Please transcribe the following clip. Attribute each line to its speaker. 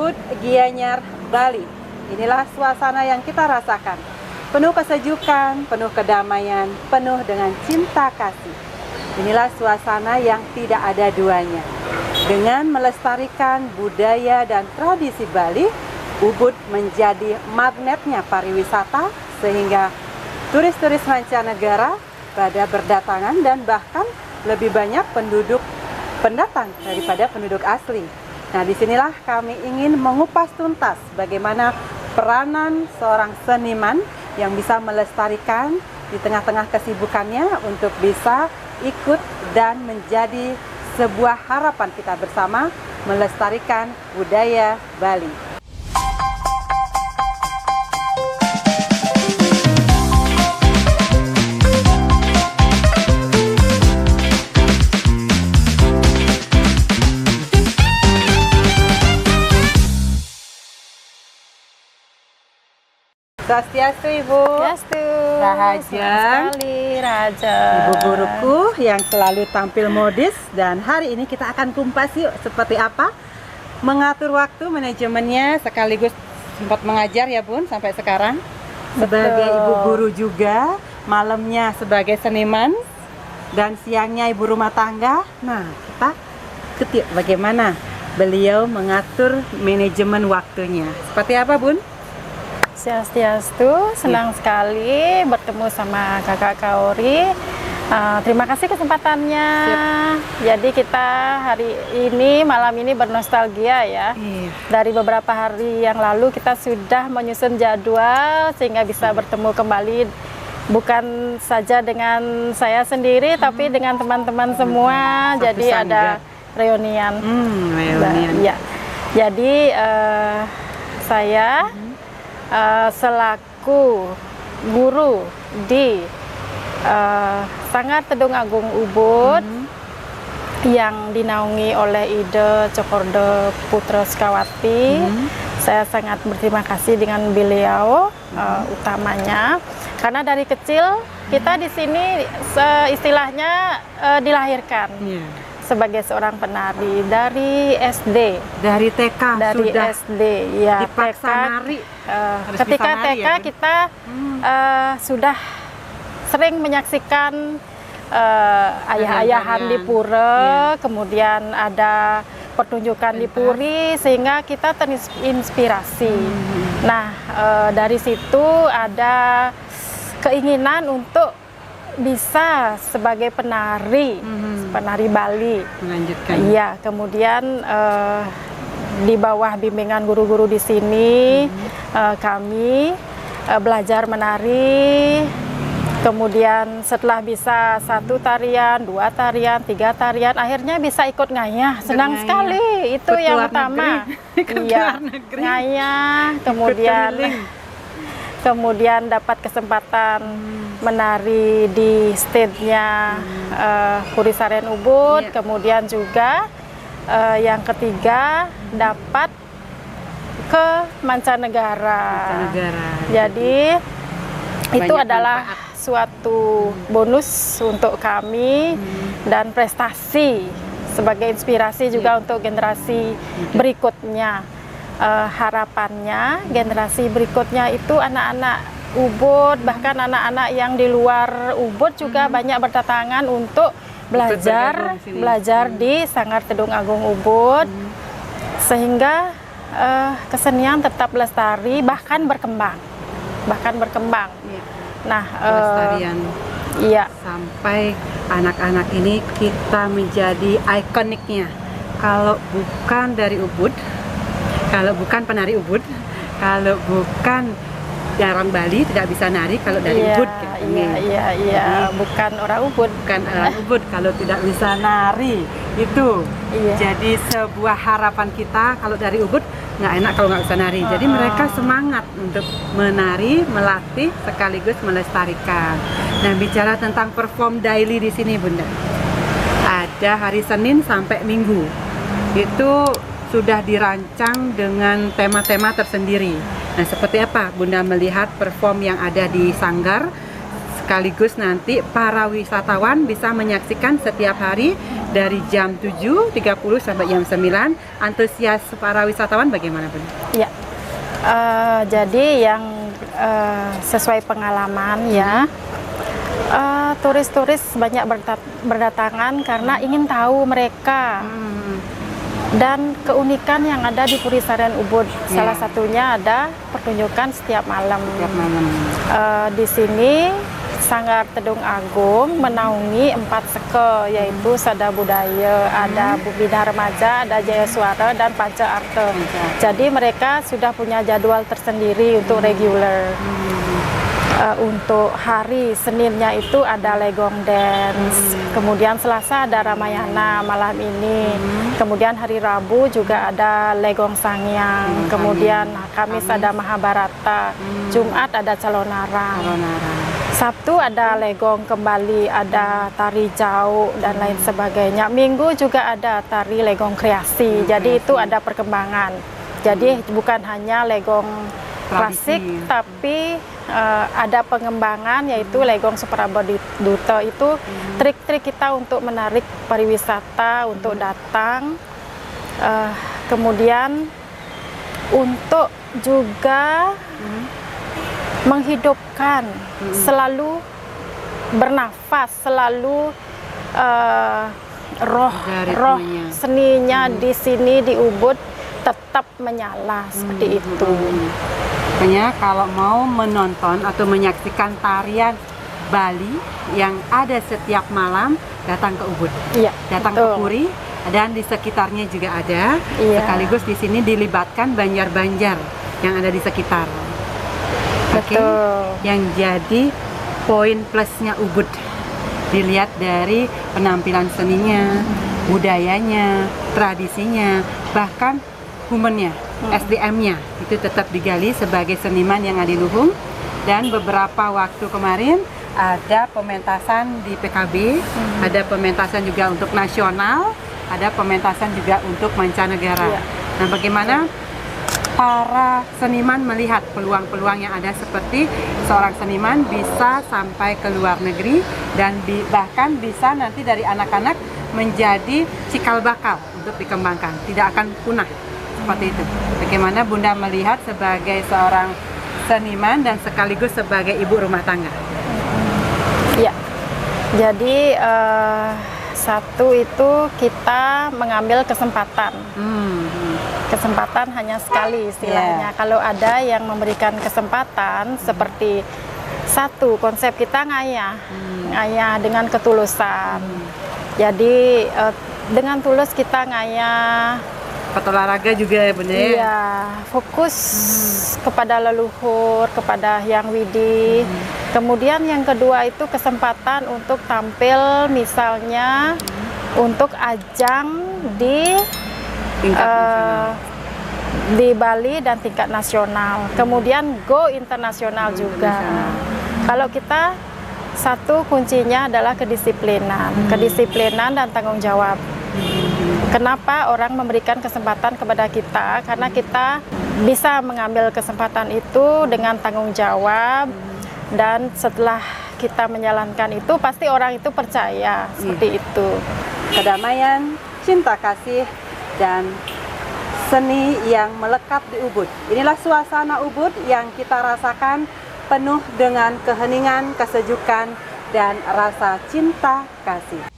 Speaker 1: Ubud Gianyar, Bali. Inilah suasana yang kita rasakan. Penuh kesejukan, penuh kedamaian, penuh dengan cinta kasih. Inilah suasana yang tidak ada duanya. Dengan melestarikan budaya dan tradisi Bali, Ubud menjadi magnetnya pariwisata sehingga turis-turis mancanegara pada berdatangan dan bahkan lebih banyak pendatang daripada penduduk asli. Nah, disinilah kami ingin mengupas tuntas bagaimana peranan seorang seniman yang bisa melestarikan di tengah-tengah kesibukannya untuk bisa ikut dan menjadi sebuah harapan kita bersama melestarikan budaya Bali. Swastiastu Ibu.
Speaker 2: Swastiastu.
Speaker 1: Rahaja.
Speaker 2: Sekali Raja.
Speaker 1: Ibu guruku yang selalu tampil modis, dan hari ini kita akan kumpas yuk seperti apa mengatur waktu manajemennya sekaligus sempat mengajar ya Bun sampai sekarang. Sebagai ibu guru juga, malamnya sebagai seniman dan siangnya ibu rumah tangga. Nah, kita ketik bagaimana beliau mengatur manajemen waktunya. Seperti apa Bun?
Speaker 2: Swastiastu, senang sekali bertemu sama Kakak Kaori. Terima kasih kesempatannya. Jadi kita hari ini, malam ini bernostalgia ya. Dari beberapa hari yang lalu kita sudah menyusun jadwal sehingga bisa bertemu kembali. Bukan saja dengan saya sendiri, tapi dengan teman-teman semua. Jadi ada reunian.
Speaker 1: Reunian.
Speaker 2: Ya. Jadi saya selaku guru di Sanggar Tedung Agung Ubud yang dinaungi oleh Ide Cokordo Putra Sekawati, saya sangat berterima kasih dengan beliau utamanya karena dari kecil kita di sini istilahnya dilahirkan sebagai seorang penari dari SD,
Speaker 1: dari TK,
Speaker 2: dari
Speaker 1: sudah
Speaker 2: SD ya,
Speaker 1: dipaksa
Speaker 2: TK,
Speaker 1: nari.
Speaker 2: ketika
Speaker 1: nari,
Speaker 2: TK ya, kita sudah sering menyaksikan ayah-ayahan di pura, kemudian ada pertunjukan di puri sehingga kita terinspirasi. Nah, dari situ ada keinginan untuk bisa sebagai penari, penari Bali.
Speaker 1: Melanjutkan.
Speaker 2: Iya, kemudian di bawah bimbingan guru-guru di sini kami belajar menari. Kemudian setelah bisa 1 tarian, 2 tarian, 3 tarian, akhirnya bisa ikut ngayah. Senang sekali, itu yang utama. Iya, ngayah, kemudian dapat kesempatan menari di stage-nya Puri Sarean Ubud, kemudian juga yang ketiga dapat ke mancanegara. Jadi itu adalah suatu bonus untuk kami dan prestasi sebagai inspirasi juga untuk generasi berikutnya. Harapannya generasi berikutnya itu anak-anak Ubud, bahkan anak-anak yang di luar Ubud juga banyak berdatangan untuk belajar di Sanggar Tedung Agung Ubud, sehingga kesenian tetap lestari bahkan berkembang. Nah,
Speaker 1: pelestarian sampai anak-anak ini kita menjadi ikoniknya. Kalau bukan dari Ubud, kalau bukan penari Ubud, kalau bukan orang Bali tidak bisa nari kalau dari Ubud.
Speaker 2: Iya, bukan orang Ubud.
Speaker 1: Bukan orang Ubud kalau tidak bisa nari itu. Jadi sebuah harapan kita kalau dari Ubud nggak enak kalau nggak bisa nari. Jadi mereka semangat untuk menari, melatih sekaligus melestarikan. Nah, bicara tentang perform daily di sini Bunda, ada hari Senin sampai Minggu. Itu sudah dirancang dengan tema-tema tersendiri. Nah, seperti apa Bunda melihat perform yang ada di Sanggar sekaligus nanti para wisatawan bisa menyaksikan setiap hari dari jam 7.30 sampai jam 9. Antusias para wisatawan bagaimana, Bun?
Speaker 2: Ya, jadi yang sesuai pengalaman ya, turis-turis banyak berdatangan karena ingin tahu mereka dan keunikan yang ada di Puri Sarean Ubud. Salah satunya ada pertunjukan setiap malam. Di sini Sanggar Tedung Agung menaungi 4 seke, yaitu Sada Budaya, ada Bina Remaja, ada Jaya Suara, dan Panca Arte. Jadi mereka sudah punya jadwal tersendiri untuk reguler. Untuk hari Seninnya itu ada Legong Dance, kemudian Selasa ada Ramayana malam ini, kemudian hari Rabu juga ada Legong Sangyang, kemudian Kamis ada Mahabharata, Jumat ada Calonara, Sabtu ada Legong kembali, ada tari jauh dan lain sebagainya. Minggu juga ada tari Legong Kreasi, jadi itu ada perkembangan. Jadi bukan hanya Legong klasik, tapi ada pengembangan, yaitu Legong Suprabodhidutta. Itu trik-trik kita untuk menarik pariwisata untuk datang. Kemudian untuk juga menghidupkan, selalu bernafas, selalu roh seninya di sini di Ubud tetap menyala seperti itu.
Speaker 1: Makanya kalau mau menonton atau menyaksikan tarian Bali yang ada setiap malam, datang ke Ubud, datang ke Puri, dan di sekitarnya juga ada. Sekaligus di sini dilibatkan banjar-banjar yang ada di sekitar. Oke, yang jadi poin plusnya Ubud dilihat dari penampilan seninya, budayanya, tradisinya, bahkan humannya, SDM-nya itu tetap digali sebagai seniman yang adiluhung. Dan beberapa waktu kemarin ada pementasan di PKB, ada pementasan juga untuk nasional, ada pementasan juga untuk mancanegara. Nah, bagaimana para seniman melihat peluang-peluang yang ada, seperti seorang seniman bisa sampai ke luar negeri dan bahkan bisa nanti dari anak-anak menjadi cikal bakal untuk dikembangkan, tidak akan punah. Seperti itu. Bagaimana Bunda melihat sebagai seorang seniman dan sekaligus sebagai ibu rumah tangga?
Speaker 2: Ya, jadi satu itu kita mengambil kesempatan. Kesempatan hanya sekali istilahnya. Kalau ada yang memberikan kesempatan, seperti satu konsep kita ngayah dengan ketulusan. Jadi dengan tulus kita ngayah.
Speaker 1: Olahraga juga ya, Bunda?
Speaker 2: Iya, fokus kepada leluhur, kepada Hyang Widi. Kemudian yang kedua itu kesempatan untuk tampil, misalnya untuk ajang di Bali dan tingkat nasional. Kemudian go internasional juga. Kalau kita, satu kuncinya adalah kedisiplinan dan tanggung jawab. Kenapa orang memberikan kesempatan kepada kita? Karena kita bisa mengambil kesempatan itu dengan tanggung jawab, dan setelah kita menjalankan itu pasti orang itu percaya. Seperti itu.
Speaker 1: Kedamaian, cinta kasih, dan seni yang melekat di Ubud. Inilah suasana Ubud yang kita rasakan, penuh dengan keheningan, kesejukan, dan rasa cinta kasih.